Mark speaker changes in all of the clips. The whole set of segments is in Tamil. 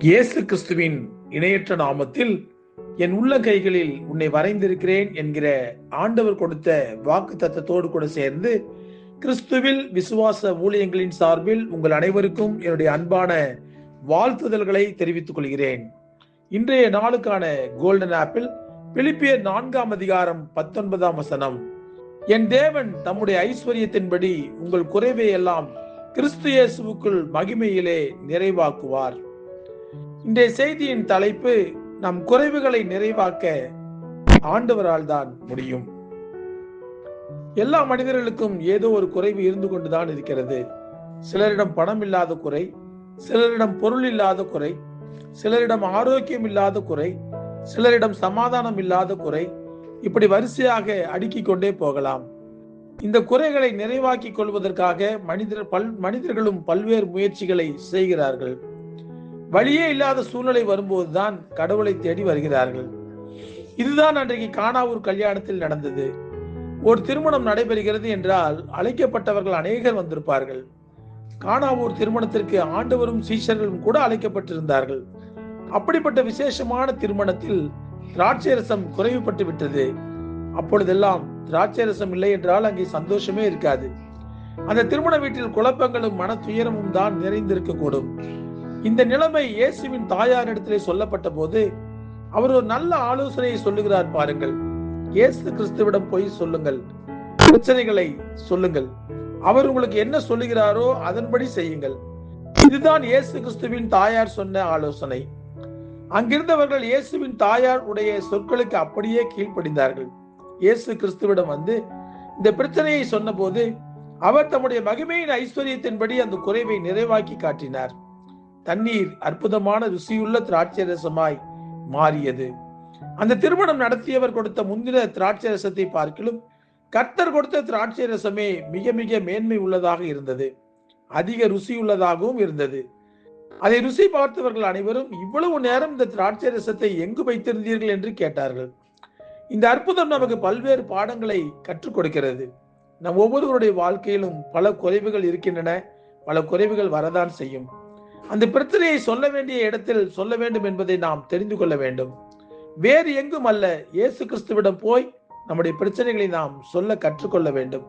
Speaker 1: இயேசு கிறிஸ்துவின் இணையற்ற நாமத்தில் என் உள்ள கைகளில் உன்னை வரைந்திருக்கிறேன் என்கிற ஆண்டவர் கொடுத்த வாக்கு தத்தத்தோடு கூட சேர்ந்து கிறிஸ்துவில் விசுவாச ஊழியங்களின் சார்பில் உங்கள் அனைவருக்கும் என்னுடைய அன்பான வாழ்த்துதல்களை தெரிவித்துக் கொள்கிறேன். இன்றைய நாளுக்கான கோல்டன் ஆப்பிள் பிலிப்பியர் 4:19 என் தேவன் தம்முடைய ஐஸ்வர்யத்தின்படி உங்கள் குறைவை எல்லாம் கிறிஸ்து இயேசுவுக்குள் மகிமையிலே நிறைவாக்குவார். இன்றைய செய்தியின் தலைப்பு, நம் குறைவுகளை நிறைவாக்க ஆண்டவரால் தான் முடியும். எல்லா மனிதர்களுக்கும் ஏதோ ஒரு குறைவு இருந்து கொண்டுதான் இருக்கிறது. சிலரிடம் பணம் இல்லாத குறை, சிலரிடம் பொருள் இல்லாத குறை, சிலரிடம் ஆரோக்கியம் இல்லாத குறை, சிலரிடம் சமாதானம் இல்லாத குறை, இப்படி வரிசையாக அடுக்கிக் கொண்டே போகலாம். இந்த குறைகளை நிறைவாக்கிக் கொள்வதற்காக மனிதர்களும் பல்வேறு முயற்சிகளை செய்கிறார்கள். வழியே இல்லாத சூழ்நிலை வரும்போதுதான் கடவுளை தேடி வருகிறார்கள். இதுதான் அன்றைக்கு கானாவூர் கல்யாணத்தில் நடந்தது. ஒரு திருமணம் நடைபெறுகிறது என்றால் அழைக்கப்பட்டவர்கள் அநேகர் வந்திருப்பார்கள். கானாவூர் திருமணத்திற்கு ஆண்டவரும் சீஷர்களும் கூட அழைக்கப்பட்டிருந்தார்கள். அப்படிப்பட்ட விசேஷமான திருமணத்தில் திராட்சை ரசம் குறைவுபட்டு விட்டது. அப்பொழுதெல்லாம் திராட்சை ரசம் இல்லை என்றால் அங்கே சந்தோஷமே இருக்காது. அந்த திருமண வீட்டில் குழப்பங்களும் மன துயரமும் தான் நிறைந்திருக்கக்கூடும். இந்த நிலைமை இயேசுவின் தாயாரிடத்திலே சொல்லப்பட்ட போது அவர் ஒரு நல்ல ஆலோசனையை சொல்லுகிறார். பாருங்கள், இயேசு கிறிஸ்துவிடம் போய் சொல்லுங்கள், பிரச்சனைகளை சொல்லுங்கள், அவர் உங்களுக்கு என்ன சொல்லுகிறாரோ அதன்படி செய்யுங்கள். இதுதான் இயேசு கிறிஸ்துவின் தாயார் சொன்ன ஆலோசனை. அங்கிருந்தவர்கள் இயேசுவின் தாயார் உடைய சொற்களுக்கு அப்படியே கீழ்ப்படிந்தார்கள். இயேசு கிறிஸ்துவிடம் வந்து இந்த பிரச்சனையை சொன்ன போது அவர் தம்முடைய மகிமையின் ஐஸ்வர்யத்தின்படி அந்த குறைவை நிறைவாக்கி காட்டினார். தண்ணீர் அற்புதமான ருசியுள்ள திராட்சை ரசமாய் மாறியது. அந்த திருமணம் நடத்தியவர் கொடுத்த முந்தின திராட்சை ரசத்தை பார்க்கிலும் கர்த்தர் கொடுத்த திராட்சை ரசமே மிக மிக மேன்மை உள்ளதாக இருந்தது. அதிக ருசியுள்ளதாகவும் இருந்தது. அதை ருசி பார்த்தவர்கள் அனைவரும், இவ்வளவு நேரம் இந்த திராட்சை ரசத்தை எங்கு வைத்திருந்தீர்கள் என்று கேட்டார்கள். இந்த அற்புதம் நமக்கு பல்வேறு பாடங்களை கற்றுக் கொடுக்கிறது. நம் ஒவ்வொருவருடைய வாழ்க்கையிலும் பல குறைவுகள் இருக்கின்றன. பல குறைவுகள் வரதான் செய்யும். அந்த பிரச்சனையை சொல்ல வேண்டிய இடத்தில் சொல்ல வேண்டும் என்பதை நாம் தெரிந்து கொள்ள வேண்டும். வேறு எங்கும் அல்ல, இயேசு கிறிஸ்துவிடம் போய் நம்முடைய பிரச்சனைகளை நாம் சொல்ல கற்றுக்கொள்ள வேண்டும்.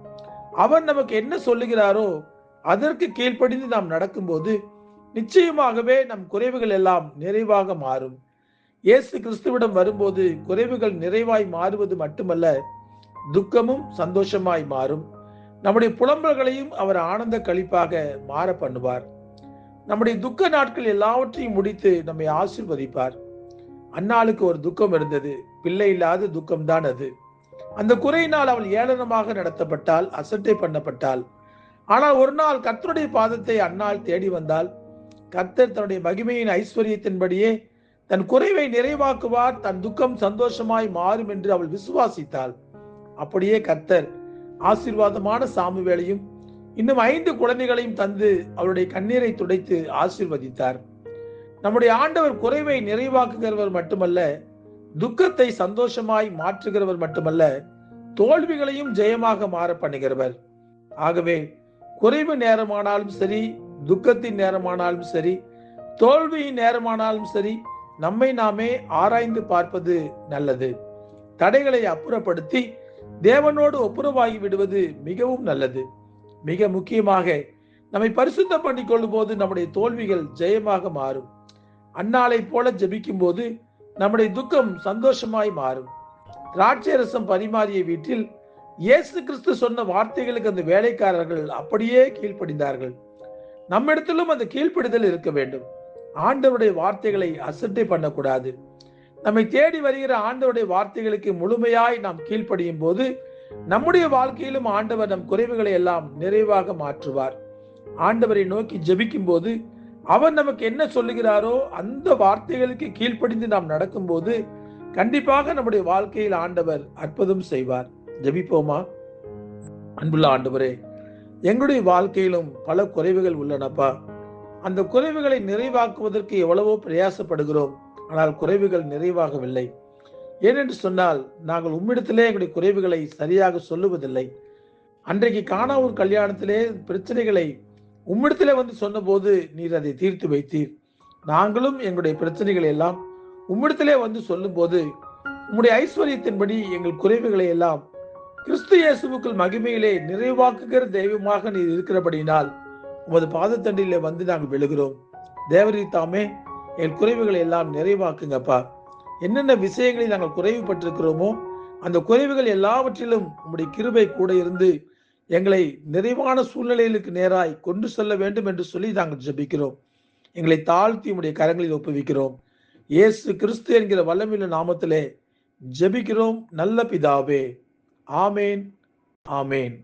Speaker 1: அவர் நமக்கு என்ன சொல்லுகிறாரோ அதற்கு கீழ்ப்படிந்து நாம் நடக்கும்போது நிச்சயமாகவே நம் குறைவுகள் எல்லாம் நிறைவாக மாறும். இயேசு கிறிஸ்துவிடம் வரும்போது குறைவுகள் நிறைவாய் மாறுவது மட்டுமல்ல, துக்கமும் சந்தோஷமாய் மாறும். நம்முடைய புலம்பல்களையும் அவர் ஆனந்த களிப்பாக மாற பண்ணுவார். நம்முடைய துக்க நாட்கள் எல்லாவற்றையும் முடித்து நம்மை ஆசீர்வதிப்பார். அன்னாளுக்கு ஒரு துக்கம் இருந்தது, பிள்ளை இல்லாத துக்கம்தான் அது. அந்த குறையினால் அவள் ஏளனமாக நடத்தப்பட்டால், அசட்டை பண்ணப்பட்டாள். ஆனால் ஒரு நாள் கர்த்தருடைய பாதத்தை அன்னாள் தேடி வந்தால், கர்த்தர் தன்னுடைய மகிமையின் ஐஸ்வர்யத்தின்படியே தன் குறைவை நிறைவாக்குவார், தன் துக்கம் சந்தோஷமாய் மாறும் என்று அவள் விசுவாசித்தாள். அப்படியே கர்த்தர் ஆசீர்வாதமான சாமுவேலையும் இன்னும் 5 குழந்தைகளையும் தந்து அவருடைய கண்ணீரை துடைத்து ஆசீர்வதித்தார். நம்முடைய ஆண்டவர் குறைவை நிறைவாக்குகிறவர் மட்டுமல்ல, துக்கத்தை சந்தோஷமாய் மாற்றுகிறவர் மட்டுமல்ல, தோல்விகளையும் ஜெயமாக மாற பண்ணுகிறவர். ஆகவே குறைவு நேரமானாலும் சரி, துக்கத்தின் நேரமானாலும் சரி, தோல்வியின் நேரமானாலும் சரி, நம்மை நாமே ஆராய்ந்து பார்ப்பது நல்லது. தடைகளை அப்புறப்படுத்தி தேவனோடு ஒப்புரவாகி விடுவது மிகவும் நல்லது. மிக முக்கியமாக நம்மை பரிசுத்தம் பண்ணிக் கொள்ளும் போது நம்முடைய தோல்விகள் ஜெயமாக மாறும். அன்னாளை போல ஜெபிக்கும் போது நம்முடைய துக்கம் சந்தோஷமாய் மாறும். திராட்சை ரசம் பரிமாறிய வீட்டில் இயேசு கிறிஸ்து சொன்ன வார்த்தைகளுக்கு அந்த வேலைக்காரர்கள் அப்படியே கீழ்ப்படிந்தார்கள். நம்மிடத்திலும் அந்த கீழ்ப்படிதல் இருக்க வேண்டும். ஆண்டவருடைய வார்த்தைகளை அசட்டை பண்ணக்கூடாது. நம்மை தேடி வருகிற ஆண்டவருடைய வார்த்தைகளுக்கு முழுமையாய் நாம் கீழ்ப்படியும் போது நம்முடைய வாழ்க்கையிலும் ஆண்டவர் நம் குறைவுகளை எல்லாம் நிறைவாக மாற்றுவார். ஆண்டவரை நோக்கி ஜெபிக்கும் போது அவர் நமக்கு என்ன சொல்லுகிறாரோ அந்த வார்த்தைகளுக்கு கீழ்ப்படிந்து நாம் நடக்கும் போது கண்டிப்பாக நம்முடைய வாழ்க்கையில் ஆண்டவர் அற்புதம் செய்வார். ஜெபிப்போமா? அன்புள்ள ஆண்டவரே, எங்களுடைய வாழ்க்கையிலும் பல குறைவுகள் உள்ளனப்பா. அந்த குறைவுகளை நிறைவாக்குவதற்கு எவ்வளவோ பிரயாசப்படுகிறோம். ஆனால் குறைவுகள் நிறைவாகவில்லை. ஏனென்று சொன்னால் நாங்கள் உம்மிடத்திலே எங்களுடைய குறைவுகளை சரியாக சொல்லுவதில்லை. அன்றைக்கு கானாவூர் கல்யாணத்திலே பிரச்சனைகளை உம்மிடத்திலே வந்து சொன்னபோது நீர் அதை தீர்த்து வைத்தீர். நாங்களும் எங்களுடைய பிரச்சனைகளை எல்லாம் உம்மிடத்திலே வந்து சொல்லும் போது உம்முடைய ஐஸ்வர்யத்தின்படி எங்கள் குறைவுகளை எல்லாம் கிறிஸ்து இயேசுவுக்குள் மகிமையிலே நிறைவாக்குகிற தெய்வமாக நீர் இருக்கிறபடினால் உமது பாதத்தண்டிலே வந்து நாங்கள் விழுகிறோம். தேவரீர் தாமே எங்கள் குறைவுகளை எல்லாம் நிறைவாக்குங்கப்பா. என்னென்ன விஷயங்களில் நாங்கள் குறைவுபட்டிருக்கிறோமோ அந்த குறைவுகள் எல்லாவற்றிலும் உம்முடைய கிருபை கூட இருந்து எங்களை நிறைவான சூழ்நிலைகளுக்கு நேராய் கொண்டு செல்ல வேண்டும் என்று சொல்லி நாங்கள் ஜெபிக்கிறோம். எங்களை தாழ்த்தி உம்முடைய கரங்களில் ஒப்புவிக்கிறோம். இயேசு கிறிஸ்து என்கிற வல்லமையுள்ள நாமத்திலே ஜெபிக்கிறோம் நல்ல பிதாவே. ஆமேன், ஆமேன்.